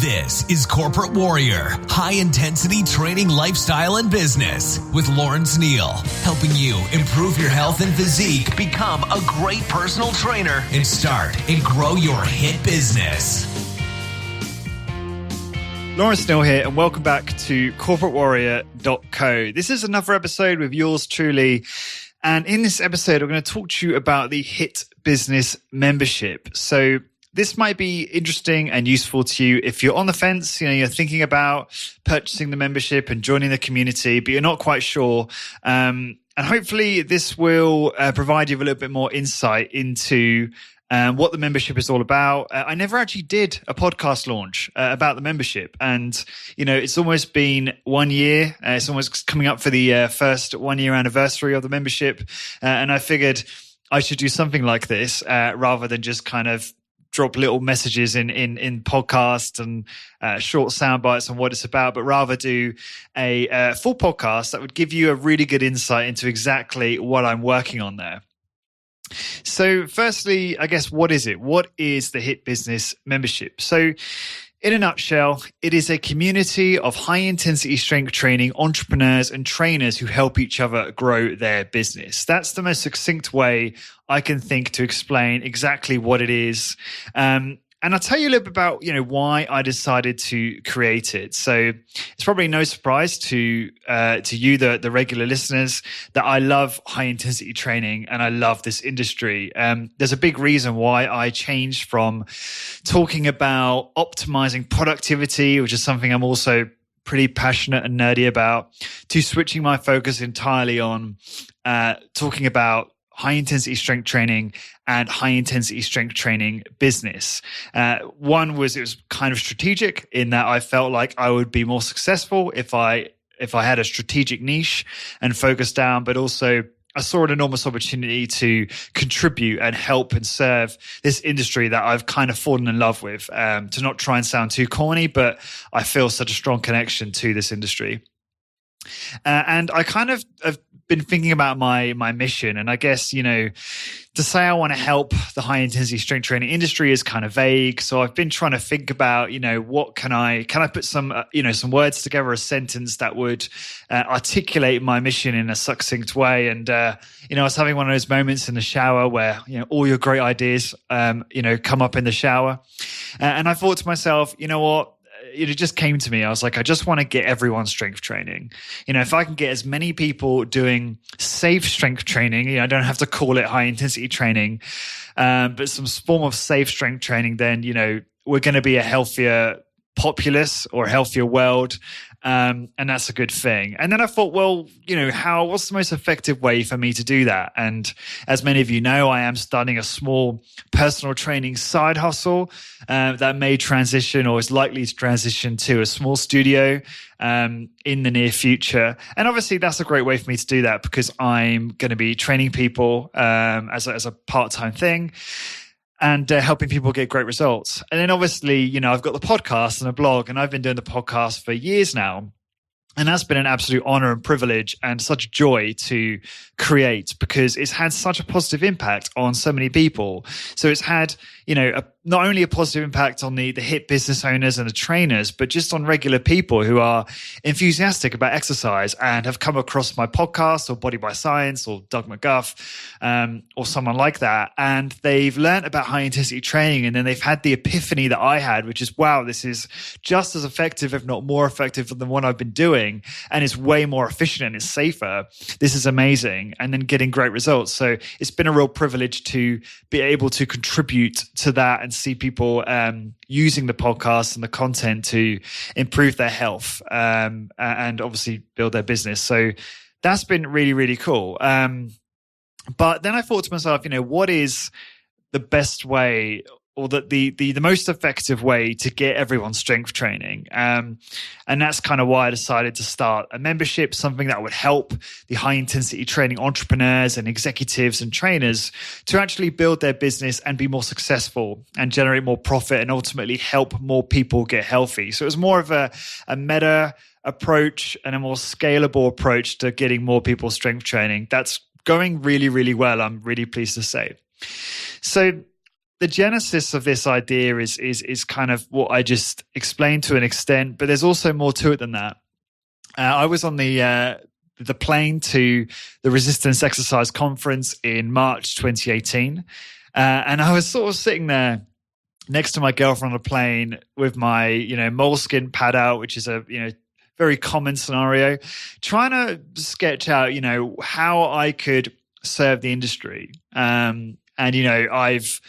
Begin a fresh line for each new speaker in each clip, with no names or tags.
This is Corporate Warrior, high-intensity training lifestyle and business with Lawrence Neal, helping you improve your health and physique, become a great personal trainer, and start and grow your hit business.
Lawrence Neal here, and welcome back to corporatewarrior.co. This is another episode with yours truly. And in this episode, I'm going to talk to you about the Hit Business membership. So this might be interesting and useful to you if you're on the fence, you're thinking about purchasing the membership and joining the community, but you're not quite sure. And hopefully this will provide you with a little bit more insight into what the membership is all about. I never actually did a podcast launch about the membership. And, it's almost been 1 year. It's almost coming up for the first 1 year anniversary of the membership. And I figured I should do something like this rather than just kind of drop little messages in podcasts and short sound bites on what it's about, but rather do a full podcast that would give you a really good insight into exactly what I'm working on there. So firstly, I guess, what is it? What is the Hit Business membership? So in a nutshell, it is a community of high-intensity strength training entrepreneurs and trainers who help each other grow their business. That's the most succinct way I can think to explain exactly what it is. And I'll tell you a little bit about, why I decided to create it. So it's probably no surprise to you, the regular listeners, that I love high intensity training and I love this industry. There's a big reason why I changed from talking about optimizing productivity, which is something I'm also pretty passionate and nerdy about, to switching my focus entirely on talking about high-intensity strength training and high-intensity strength training business. One was, it was kind of strategic in that I felt like I would be more successful if I had a strategic niche and focus down, but also I saw an enormous opportunity to contribute and help and serve this industry that I've kind of fallen in love with. To not try and sound too corny, but I feel such a strong connection to this industry. And I kind of have been thinking about my mission. And I guess, to say I want to help the high intensity strength training industry is kind of vague. So I've been trying to think about, what can I put some words together, a sentence that would articulate my mission in a succinct way. And, I was having one of those moments in the shower where, all your great ideas, come up in the shower. And I thought to myself, you know what? It just came to me. I was like, I just want to get everyone strength training. If I can get as many people doing safe strength training, I don't have to call it high intensity training, but some form of safe strength training, then, we're going to be a healthier populace or a healthier world. And that's a good thing. And then I thought, well, what's the most effective way for me to do that? And as many of you know, I am starting a small personal training side hustle that may transition or is likely to transition to a small studio in the near future. And obviously that's a great way for me to do that because I'm going to be training people as a part-time thing. And helping people get great results. And then obviously, I've got the podcast and a blog, and I've been doing the podcast for years now. And that's been an absolute honor and privilege and such joy to create because it's had such a positive impact on so many people. So it's had, not only a positive impact on the hit business owners and the trainers, but just on regular people who are enthusiastic about exercise and have come across my podcast or Body by Science or Doug McGuff or someone like that. And they've learned about high intensity training. And then they've had the epiphany that I had, which is, wow, this is just as effective, if not more effective than what I've been doing. And it's way more efficient and it's safer. This is amazing. And then getting great results. So it's been a real privilege to be able to contribute to that and see people using the podcast and the content to improve their health and obviously build their business. So that's been really, really cool. But then I thought to myself, what is the best way or the most effective way to get everyone strength training. And that's kind of why I decided to start a membership, something that would help the high intensity training entrepreneurs and executives and trainers to actually build their business and be more successful and generate more profit and ultimately help more people get healthy. So it was more of a meta approach and a more scalable approach to getting more people strength training. That's going really, really well, I'm really pleased to say. So the genesis of this idea is kind of what I just explained to an extent, but there's also more to it than that. I was on the plane to the Resistance Exercise Conference in March 2018, and I was sort of sitting there next to my girlfriend on a plane with my, moleskin pad out, which is a, very common scenario, trying to sketch out, how I could serve the industry. And, I've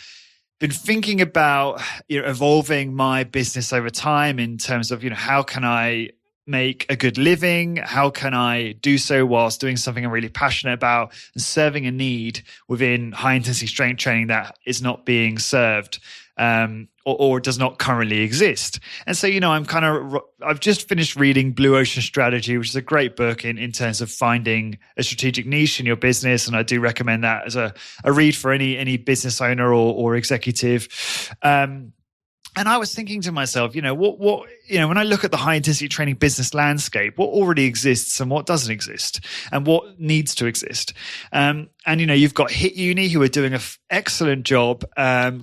been thinking about, evolving my business over time in terms of, how can I make a good living? How can I do so whilst doing something I'm really passionate about and serving a need within high intensity strength training that is not being served or does not currently exist? And so, I've just finished reading Blue Ocean Strategy, which is a great book in terms of finding a strategic niche in your business. And I do recommend that as a read for any business owner or executive. And I was thinking to myself, when I look at the high intensity training business landscape, what already exists and what doesn't exist and what needs to exist. And you've got HIT Uni, who are doing an excellent job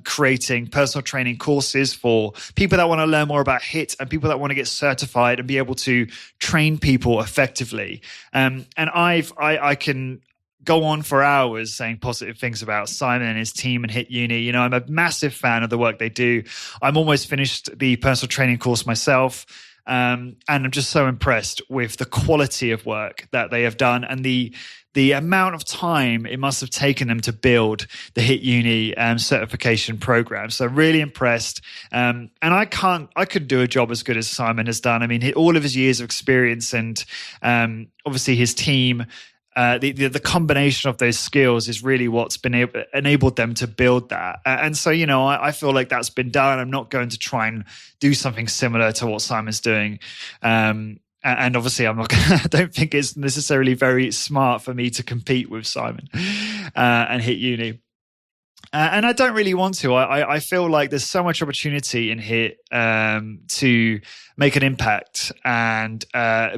creating personal training courses for people that want to learn more about HIT and people that want to get certified and be able to train people effectively. And I can go on for hours saying positive things about Simon and his team and HIT Uni. I'm a massive fan of the work they do. I'm almost finished the personal training course myself. And I'm just so impressed with the quality of work that they have done and the amount of time it must have taken them to build the HIT Uni certification program. So really impressed. And I could do a job as good as Simon has done. I mean, all of his years of experience and obviously his team, the combination of those skills is really what's been enabled them to build that. And so, I feel like that's been done. I'm not going to try and do something similar to what Simon's doing. And obviously, I don't think it's necessarily very smart for me to compete with Simon and HIT Uni. And I don't really want to. I feel like there's so much opportunity in HIT to make an impact and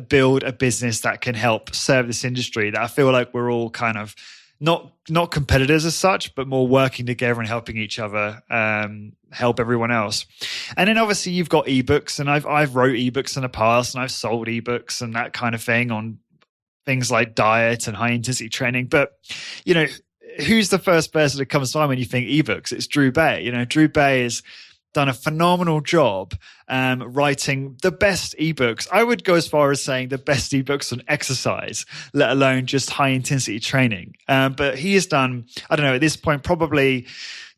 build a business that can help serve this industry, that I feel like we're all kind of not competitors as such, but more working together and helping each other help everyone else. And then obviously you've got ebooks, and I've wrote ebooks in the past, and I've sold ebooks and that kind of thing on things like diet and high intensity training. But who's the first person that comes to mind when you think ebooks? It's Drew Bay. Drew Bay has done a phenomenal job writing the best ebooks. I would go as far as saying the best ebooks on exercise, let alone just high intensity training. But he has done, I don't know, at this point, probably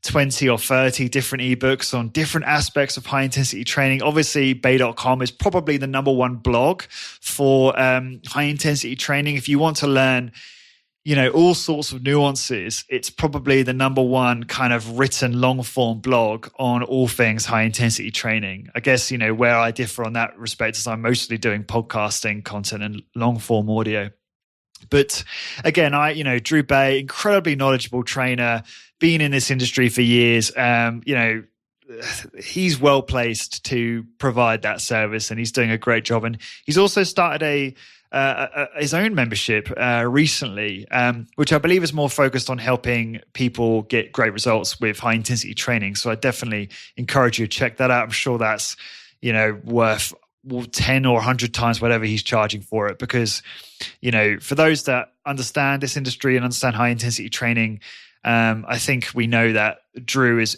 20 or 30 different ebooks on different aspects of high intensity training. Obviously, bay.com is probably the number one blog for high intensity training. If you want to learn all sorts of nuances, it's probably the number one kind of written long form blog on all things high intensity training. I guess, where I differ on that respect is I'm mostly doing podcasting content and long form audio. But again, Drew Bay, incredibly knowledgeable trainer, been in this industry for years. He's well placed to provide that service, and he's doing a great job. And he's also started his own membership recently, which I believe is more focused on helping people get great results with high intensity training. So I definitely encourage you to check that out. I'm sure that's worth 10 or 100 times whatever he's charging for it, because for those that understand this industry and understand high intensity training, I think we know that Drew is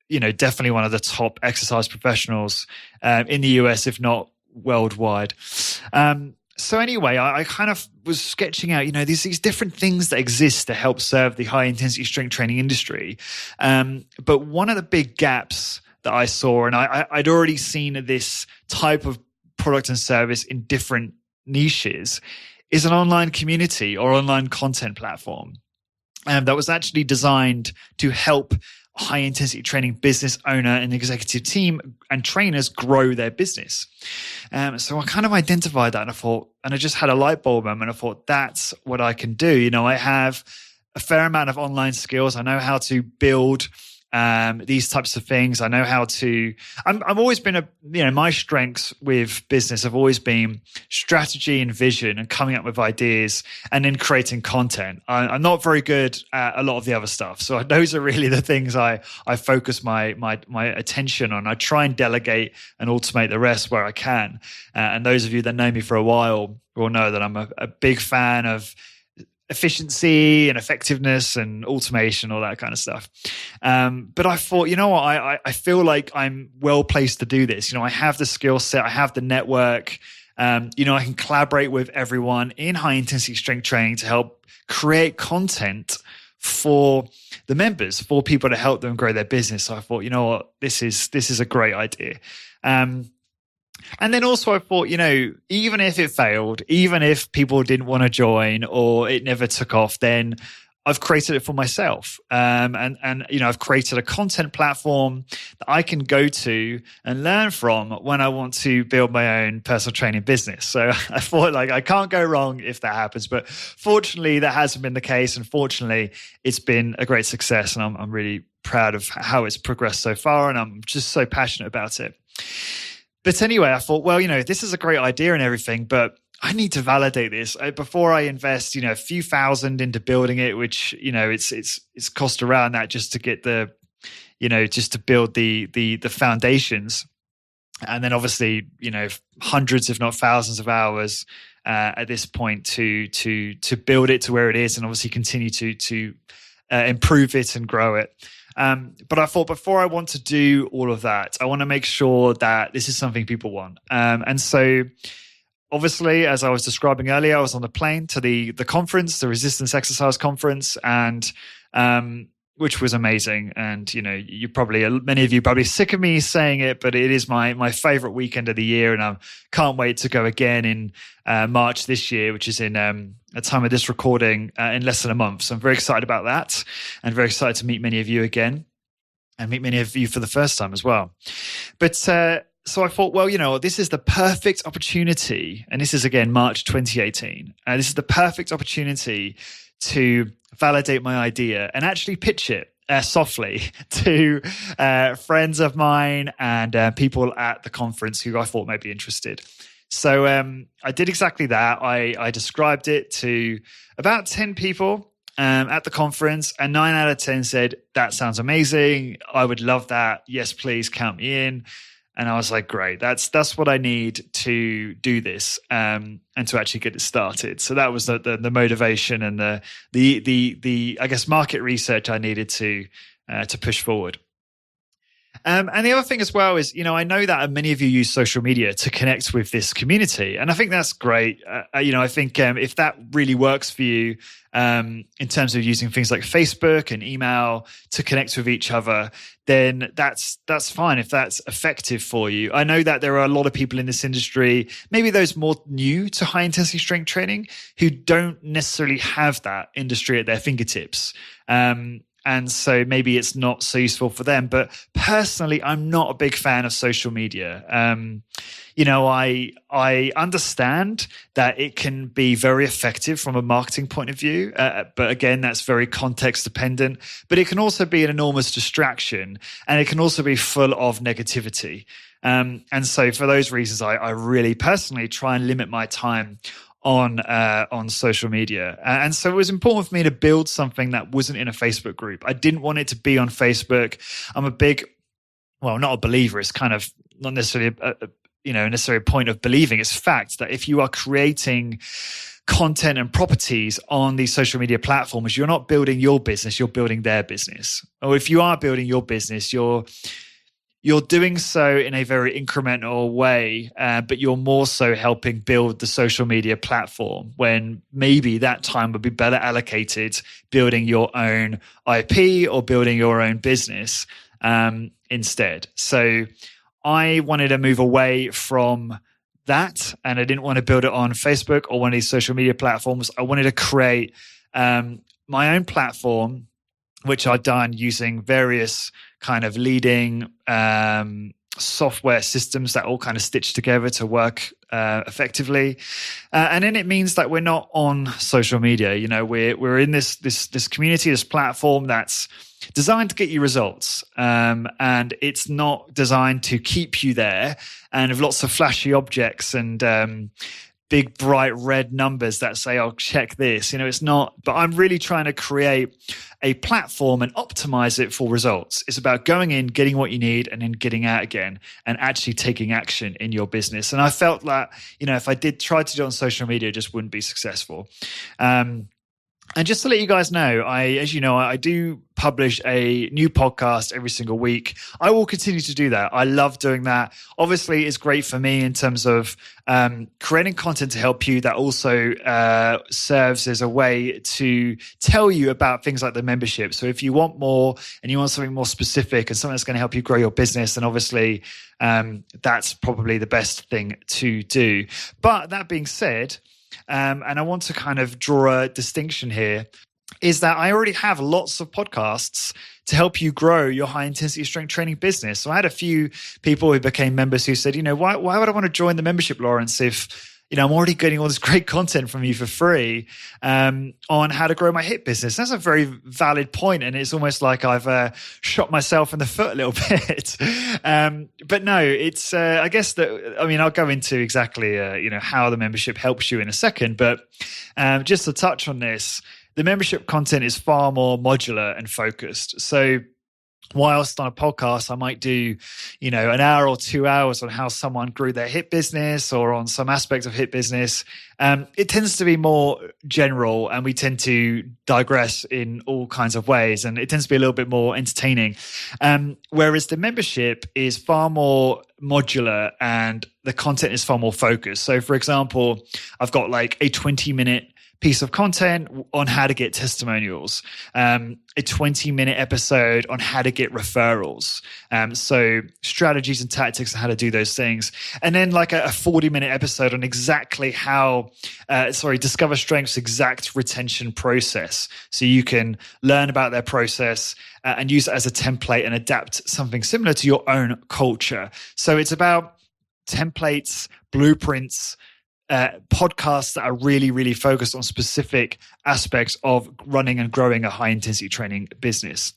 definitely one of the top exercise professionals in the US, if not worldwide. So anyway, I kind of was sketching out, these different things that exist to help serve the high intensity strength training industry. But one of the big gaps that I saw, and I'd already seen this type of product and service in different niches, is an online community or online content platform that was actually designed to help high intensity training business owner and executive team and trainers grow their business. So I kind of identified that, and I just had a light bulb moment. I thought, that's what I can do. I have a fair amount of online skills. I know how to build these types of things. I know how to. I've always been my strengths with business have always been strategy and vision and coming up with ideas and then creating content. I'm not very good at a lot of the other stuff. So those are really the things I focus my attention on. I try and delegate and automate the rest where I can. And those of you that know me for a while will know that I'm a big fan of efficiency and effectiveness and automation, all that kind of stuff. But I thought, you know what, I feel like I'm well placed to do this. I have the skill set, I have the network. I can collaborate with everyone in high intensity strength training to help create content for the members, for people to help them grow their business. So I thought, you know what, this is a great idea. And then also I thought, even if it failed, even if people didn't want to join or it never took off, then I've created it for myself. And I've created a content platform that I can go to and learn from when I want to build my own personal training business. So I thought I can't go wrong if that happens. But fortunately, that hasn't been the case. And fortunately, it's been a great success. And I'm really proud of how it's progressed so far. And I'm just so passionate about it. But anyway, I thought, well, this is a great idea and everything, but I need to validate this before I invest, a few thousand into building it, which, it's cost around that just to get just to build the foundations. And then obviously, hundreds, if not thousands of hours at this point to build it to where it is and obviously continue to improve it and grow it. But I thought before I want to do all of that, I want to make sure that this is something people want. And so obviously, as I was describing earlier, I was on the plane to the conference, the resistance exercise conference, and which was amazing. And, many of you probably sick of me saying it, but it is my favorite weekend of the year. And I can't wait to go again in March this year, which is in a time of this recording in less than a month. So I'm very excited about that and very excited to meet many of you again and meet many of you for the first time as well. But so I thought, well, this is the perfect opportunity. And this is, again, March 2018. This is the perfect opportunity to validate my idea and actually pitch it softly to friends of mine and people at the conference who I thought might be interested. So I did exactly that. I described it to about 10 people at the conference, and 9 out of 10 said, that sounds amazing. I would love that. Yes, please count me in. And I was like, great, that's what I need to do this and to actually get it started. So that was the motivation and the I guess market research I needed to push forward. And the other thing as well is, I know that many of you use social media to connect with this community. And I think that's great. I think if that really works for you in terms of using things like Facebook and email to connect with each other, then that's fine if that's effective for you. I know that there are a lot of people in this industry, maybe those more new to high intensity strength training, who don't necessarily have that industry at their fingertips. And so maybe it's not so useful for them. But personally, I'm not a big fan of social media. I understand that it can be very effective from a marketing point of view. But again, that's very context dependent. But it can also be an enormous distraction, and it can also be full of negativity. And so for those reasons, I really personally try and limit my time on social media. And so it was important for me to build something that wasn't in a Facebook group. I didn't want it to be on Facebook. I'm a big, well, not a believer. It's kind of not necessarily necessarily a point of believing. It's fact that if you are creating content and properties on these social media platforms, you're not building your business, you're building their business. Or if you are building your business, you're doing so in a very incremental way, but you're more so helping build the social media platform, when maybe that time would be better allocated building your own IP or building your own business instead. So I wanted to move away from that, and I didn't want to build it on Facebook or one of these social media platforms. I wanted to create my own platform, which I've done using various kind of leading software systems that all kind of stitch together to work effectively. And then it means that we're not on social media. We're in this community, this platform that's designed to get you results. And it's not designed to keep you there and with lots of flashy objects and big bright red numbers that say, "Oh, check this." It's not, but I'm really trying to create a platform and optimize it for results. It's about going in, getting what you need, and then getting out again and actually taking action in your business. And I felt that, if I did try to do it on social media, it just wouldn't be successful. And just to let you guys know, as you know, I do publish a new podcast every single week. I will continue to do that. I love doing that. Obviously, it's great for me in terms of creating content to help you. That also serves as a way to tell you about things like the membership. So if you want more and you want something more specific and something that's going to help you grow your business, then obviously that's probably the best thing to do. But that being said, and I want to kind of draw a distinction here, is that I already have lots of podcasts to help you grow your high intensity strength training business. So I had a few people who became members who said, why would I want to join the membership, Lawrence, if I'm already getting all this great content from you for free on how to grow my HIIT business. That's a very valid point, and it's almost like I've shot myself in the foot a little bit. But no, it's I guess that I'll go into exactly how the membership helps you in a second. But just to touch on this, the membership content is far more modular and focused. So whilst on a podcast, I might do, an hour or 2 hours on how someone grew their HIIT business or on some aspect of HIIT business. It tends to be more general, and we tend to digress in all kinds of ways, and it tends to be a little bit more entertaining. Whereas the membership is far more modular and the content is far more focused. So for example, I've got like a 20-minute piece of content on how to get testimonials, a 20-minute episode on how to get referrals. So strategies and tactics on how to do those things. And then like a 40-minute episode on exactly how, Discover Strength's exact retention process. So you can learn about their process and use it as a template and adapt something similar to your own culture. So it's about templates, blueprints, podcasts that are really, really focused on specific aspects of running and growing a high intensity training business.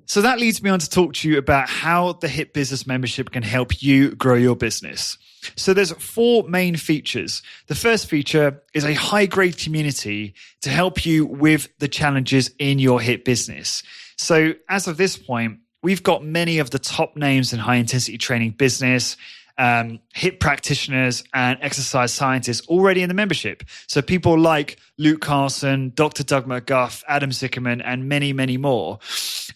So that leads me on to talk to you about how the HIIT Business Membership can help you grow your business. So there's 4 main features. The first feature is a high-grade community to help you with the challenges in your HIIT business. So as of this point, we've got many of the top names in high intensity training business, HIIT practitioners and exercise scientists already in the membership. So people like Luke Carlson, Dr. Doug McGuff, Adam Zickerman, and many, many more.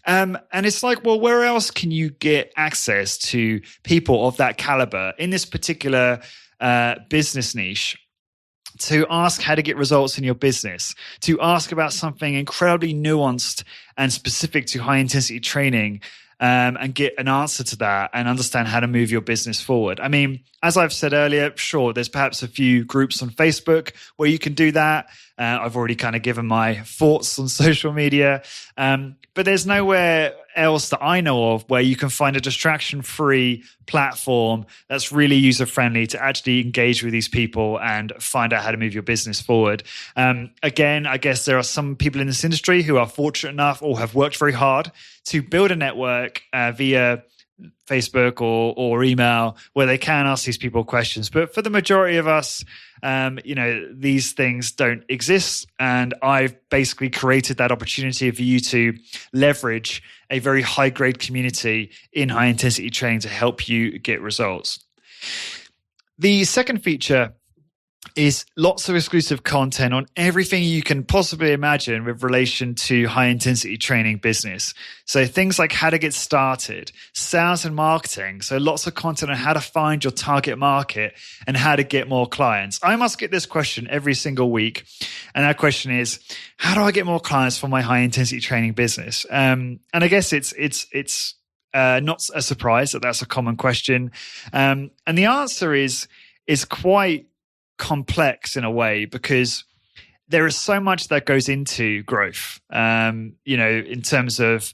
And it's like, well, where else can you get access to people of that caliber in this particular business niche? To ask how to get results in your business, to ask about something incredibly nuanced and specific to high intensity training, and get an answer to that and understand how to move your business forward. As I've said earlier, sure, there's perhaps a few groups on Facebook where you can do that. I've already kind of given my thoughts on social media, but there's nowhere else that I know of where you can find a distraction-free platform that's really user-friendly to actually engage with these people and find out how to move your business forward. Again, I guess there are some people in this industry who are fortunate enough or have worked very hard to build a network via Facebook or email where they can ask these people questions. But for the majority of us, these things don't exist. And I've basically created that opportunity for you to leverage a very high grade community in high intensity training to help you get results. The second feature is lots of exclusive content on everything you can possibly imagine with relation to high intensity training business. So things like how to get started, sales and marketing. So lots of content on how to find your target market and how to get more clients. I must get this question every single week. And that question is, how do I get more clients for my high intensity training business? And I guess it's not a surprise that that's a common question. And the answer is quite complex in a way, because there is so much that goes into growth, in terms of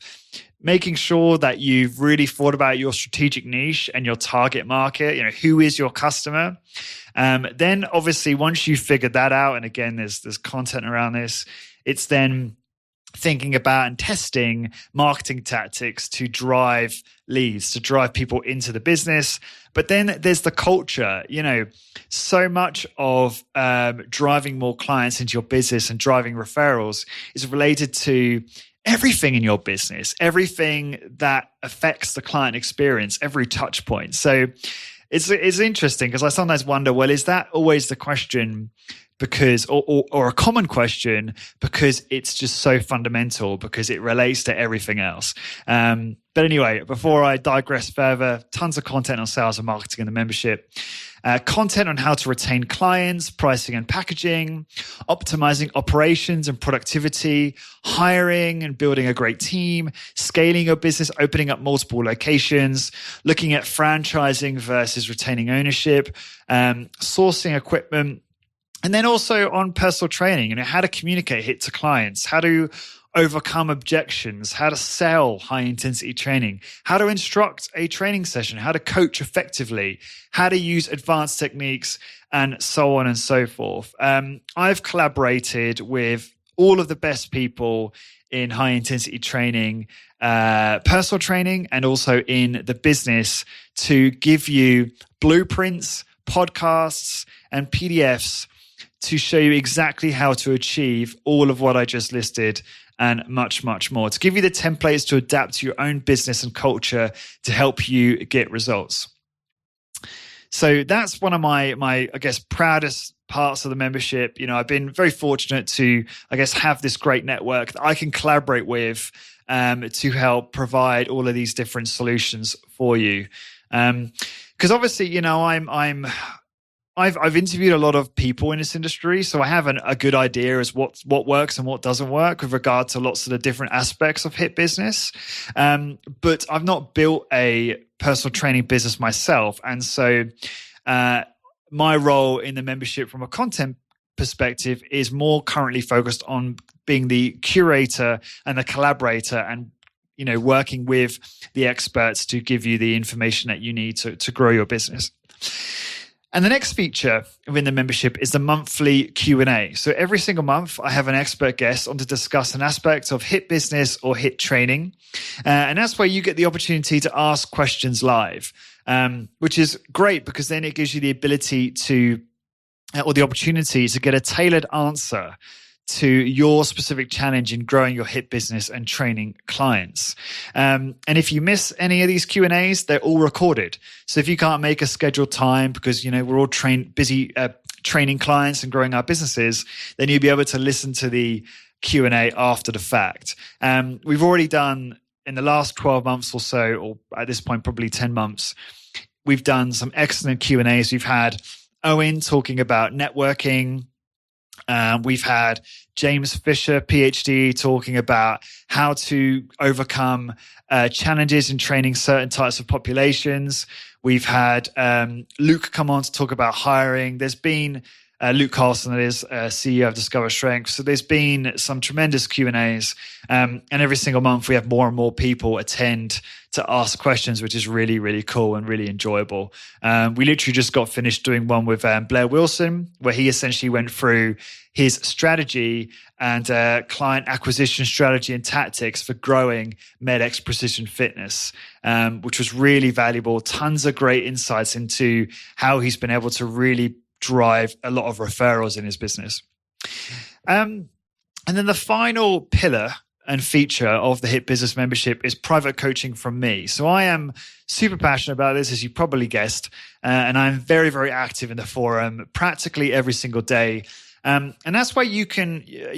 making sure that you've really thought about your strategic niche and your target market. Who is your customer? Then obviously once you've figured that out, and again, there's content around this, it's then thinking about and testing marketing tactics to drive leads, to drive people into the business. But then there's the culture. So much of driving more clients into your business and driving referrals is related to everything in your business, everything that affects the client experience, every touch point. So it's interesting because I sometimes wonder, well, is that always the question because, or a common question because it's just so fundamental, because it relates to everything else. But anyway, before I digress further, tons of content on sales and marketing in the membership. Content on how to retain clients, pricing and packaging, optimizing operations and productivity, hiring and building a great team, scaling your business, opening up multiple locations, looking at franchising versus retaining ownership, sourcing equipment, and then also on personal training, how to communicate HIT to clients, how to overcome objections, how to sell high intensity training, how to instruct a training session, how to coach effectively, how to use advanced techniques, and so on and so forth. I've collaborated with all of the best people in high intensity training, personal training, and also in the business to give you blueprints, podcasts, and PDFs to show you exactly how to achieve all of what I just listed and much, much more, to give you the templates to adapt to your own business and culture to help you get results. So that's one of my I guess, proudest parts of the membership. I've been very fortunate to, I guess, have this great network that I can collaborate with to help provide all of these different solutions for you. Because obviously, I've interviewed a lot of people in this industry, so I have a good idea as what works and what doesn't work with regard to lots of the different aspects of HIT business. But I've not built a personal training business myself. And so my role in the membership from a content perspective is more currently focused on being the curator and the collaborator and working with the experts to give you the information that you need to grow your business. And the next feature within the membership is the monthly Q&A. So every single month, I have an expert guest on to discuss an aspect of HIT business or HIT training. And that's where you get the opportunity to ask questions live, which is great because then it gives you the ability to, or the opportunity to get a tailored answer to your specific challenge in growing your HIT business and training clients. And if you miss any of these Q&As, they're all recorded. So if you can't make a scheduled time because, we're all busy training clients and growing our businesses, then you'll be able to listen to the Q&A after the fact. We've already done, in the last 12 months or so, or at this point, probably 10 months, we've done some excellent Q&As. We've had Owen talking about networking. We've had James Fisher, PhD, talking about how to overcome challenges in training certain types of populations. We've had Luke come on to talk about hiring. There's been Luke Carlson, that is CEO of Discover Strength. So there's been some tremendous Q&As. And every single month we have more and more people attend to ask questions, which is really, really cool and really enjoyable. We literally just got finished doing one with Blair Wilson, where he essentially went through his strategy and client acquisition strategy and tactics for growing MedX Precision Fitness, which was really valuable. Tons of great insights into how he's been able to really drive a lot of referrals in his business. And then the final pillar and feature of the HIT Business membership is private coaching from me. So I am super passionate about this, as you probably guessed, and I'm very, very active in the forum practically every single day. And that's why you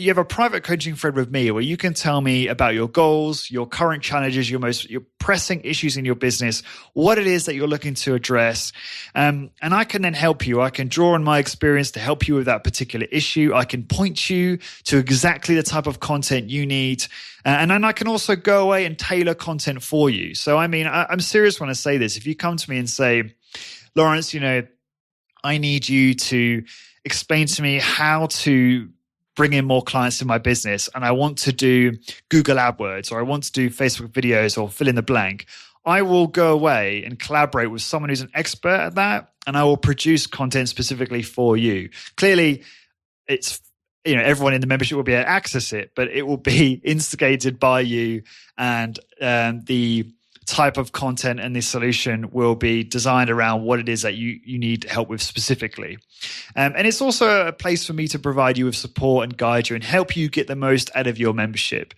have a private coaching thread with me where you can tell me about your goals, your current challenges, your pressing issues in your business, what it is that you're looking to address. And I can then help you. I can draw on my experience to help you with that particular issue. I can point you to exactly the type of content you need. And then I can also go away and tailor content for you. So, I'm serious when I say this. If you come to me and say, Lawrence, I need you to explain to me how to bring in more clients in my business and I want to do Google AdWords, or I want to do Facebook videos, or fill in the blank, I will go away and collaborate with someone who's an expert at that, and I will produce content specifically for you. Clearly, it's, everyone in the membership will be able to access it, but it will be instigated by you, and the type of content and the solution will be designed around what it is that you need help with specifically. And it's also a place for me to provide you with support and guide you and help you get the most out of your membership.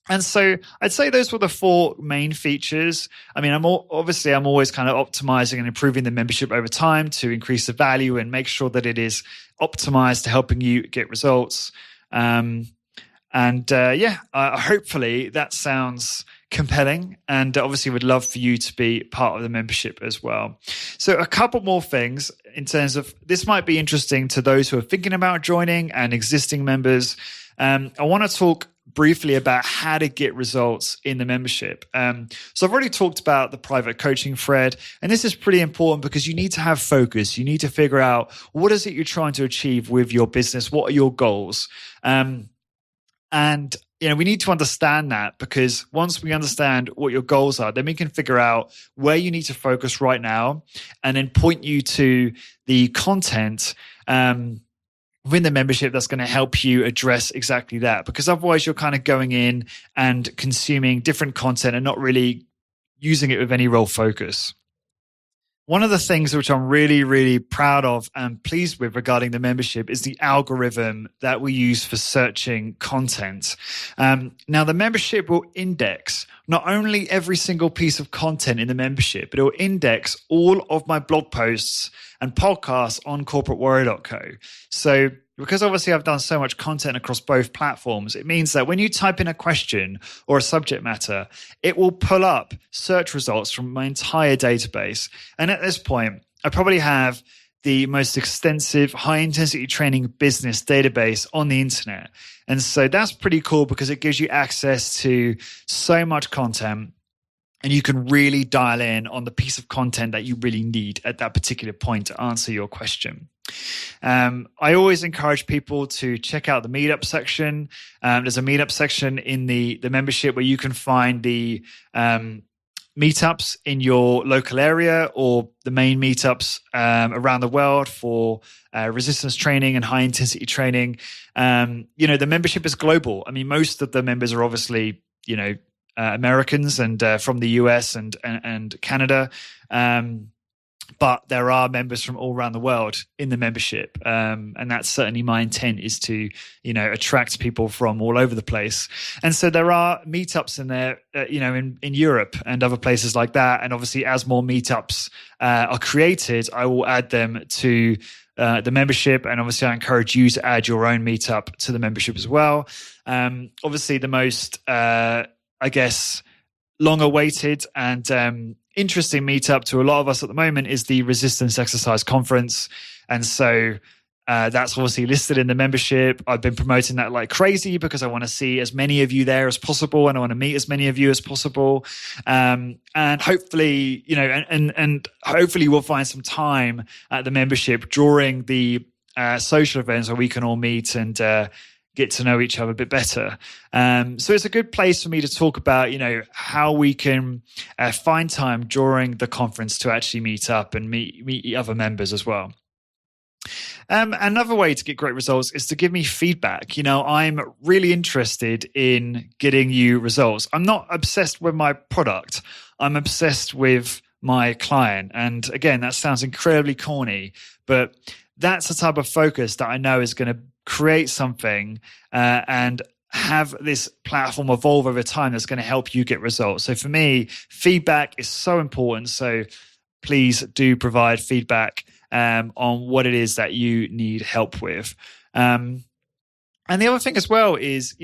And so I'd say those were the 4 main features. I mean, I'm always kind of optimizing and improving the membership over time to increase the value and make sure that it is optimized to helping you get results. Hopefully that sounds compelling, and obviously would love for you to be part of the membership as well. So a couple more things in terms of, this might be interesting to those who are thinking about joining and existing members. I want to talk briefly about how to get results in the membership. So I've already talked about the private coaching thread, and this is pretty important because you need to have focus. You need to figure out, what is it you're trying to achieve with your business? What are your goals? And we need to understand that, because once we understand what your goals are, then we can figure out where you need to focus right now, and then point you to the content within the membership that's going to help you address exactly that. Because otherwise you're kind of going in and consuming different content and not really using it with any real focus. One of the things which I'm really, really proud of and pleased with regarding the membership is the algorithm that we use for searching content. Now, the membership will index not only every single piece of content in the membership, but it will index all of my blog posts and podcasts on corporatewarrior.co. So because obviously I've done so much content across both platforms, it means that when you type in a question or a subject matter, it will pull up search results from my entire database. And at this point, I probably have the most extensive high-intensity training business database on the internet. And so that's pretty cool, because it gives you access to so much content, and you can really dial in on the piece of content that you really need at that particular point to answer your question. I always encourage people to check out the meetup section. There's a meetup section in the membership where you can find the meetups in your local area, or the main meetups around the world for resistance training and high intensity training. The membership is global. I mean, most of the members are obviously, Americans and from the US and Canada. But there are members from all around the world in the membership. And that's certainly my intent, is to, attract people from all over the place. And so there are meetups in there, in Europe and other places like that. And obviously, as more meetups are created, I will add them to the membership. And obviously, I encourage you to add your own meetup to the membership as well. Obviously, the most, long awaited and interesting meetup to a lot of us at the moment is the Resistance Exercise Conference. And so that's obviously listed in the membership. I've been promoting that like crazy, because I want to see as many of you there as possible, and I want to meet as many of you as possible. And hopefully, and hopefully we'll find some time at the membership during the social events where we can all meet and get to know each other a bit better. So it's a good place for me to talk about, how we can find time during the conference to actually meet up and meet other members as well. Another way to get great results is to give me feedback. I'm really interested in getting you results. I'm not obsessed with my product. I'm obsessed with my client. And again, that sounds incredibly corny, but that's the type of focus that I know is going to create something and have this platform evolve over time that's going to help you get results. So for me, feedback is so important. So please do provide feedback on what it is that you need help with. And the other thing as well is,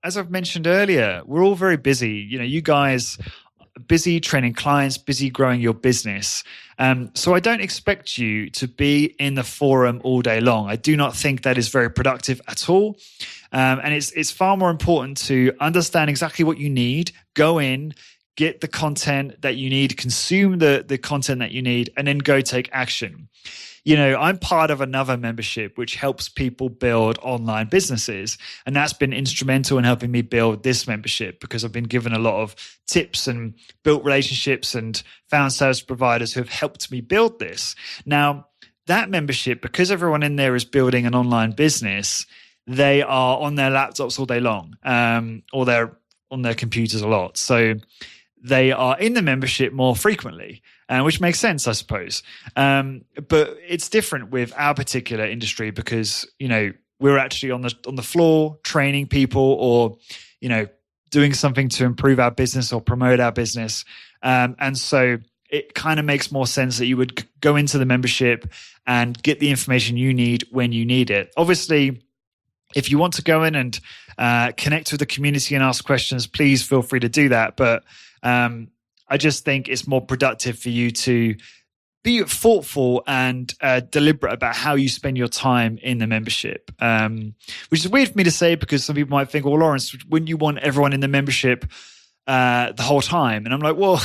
as I've mentioned earlier, we're all very busy. You guys are busy training clients, busy growing your business. So I don't expect you to be in the forum all day long. I do not think that is very productive at all. And it's far more important to understand exactly what you need, go in, get the content that you need, consume the content that you need, and then go take action. I'm part of another membership which helps people build online businesses. And that's been instrumental in helping me build this membership, because I've been given a lot of tips and built relationships and found service providers who have helped me build this. Now, that membership, because everyone in there is building an online business, they are on their laptops all day long, or they're on their computers a lot. So they are in the membership more frequently, which makes sense, I suppose. But it's different with our particular industry because, we're actually on the floor training people, or, doing something to improve our business or promote our business. And so it kind of makes more sense that you would go into the membership and get the information you need when you need it. Obviously, if you want to go in and connect with the community and ask questions, please feel free to do that. But I just think it's more productive for you to be thoughtful and deliberate about how you spend your time in the membership, which is weird for me to say because some people might think, well, Lawrence, wouldn't you want everyone in the membership the whole time? And I'm like, well,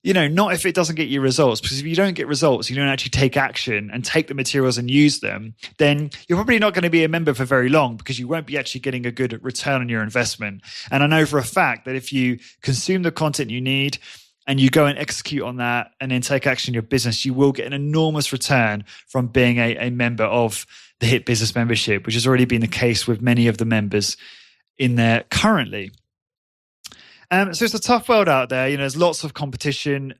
not if it doesn't get you results, because if you don't get results, you don't actually take action and take the materials and use them, then you're probably not going to be a member for very long because you won't be actually getting a good return on your investment. And I know for a fact that if you consume the content you need and you go and execute on that and then take action in your business, you will get an enormous return from being a member of the HIT Business membership, which has already been the case with many of the members in there currently. So it's a tough world out there. There's lots of competition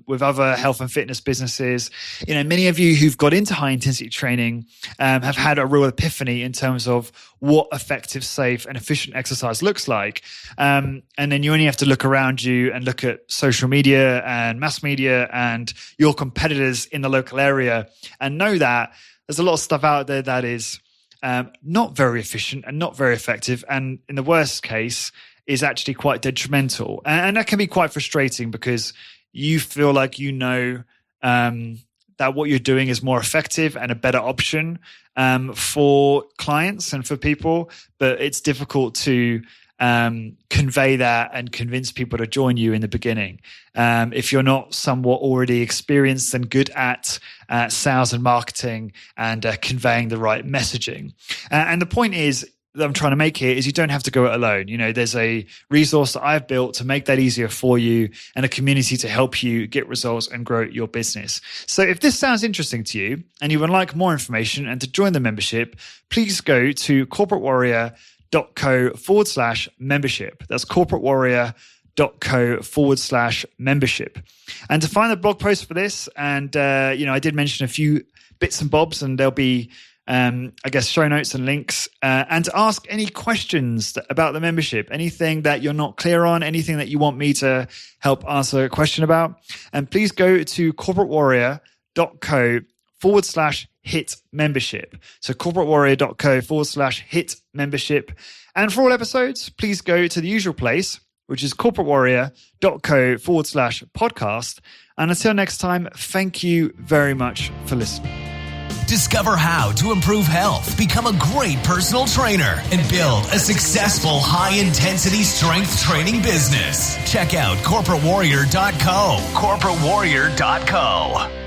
with other health and fitness businesses. Many of you who've got into high intensity training have had a real epiphany in terms of what effective, safe, and efficient exercise looks like. And then you only have to look around you and look at social media and mass media and your competitors in the local area and know that there's a lot of stuff out there that is not very efficient and not very effective. And in the worst case, is actually quite detrimental. And that can be quite frustrating because you feel like that what you're doing is more effective and a better option for clients and for people, but it's difficult to convey that and convince people to join you in the beginning. If you're not somewhat already experienced and good at sales and marketing and conveying the right messaging. And the point is, that I'm trying to make here is you don't have to go it alone. There's a resource that I've built to make that easier for you and a community to help you get results and grow your business. So if this sounds interesting to you and you would like more information and to join the membership, please go to corporatewarrior.co/membership. That's corporatewarrior.co/membership. And to find the blog post for this, and I did mention a few bits and bobs, and there'll be show notes and links, and to ask any questions about the membership, anything that you're not clear on, anything that you want me to help answer a question about. And please go to corporatewarrior.co/HIT membership. So corporatewarrior.co/HIT membership. And for all episodes, please go to the usual place, which is corporatewarrior.co/podcast. And until next time, thank you very much for listening.
Discover how to improve health, become a great personal trainer, and build a successful high-intensity strength training business. Check out corporatewarrior.co. corporatewarrior.co.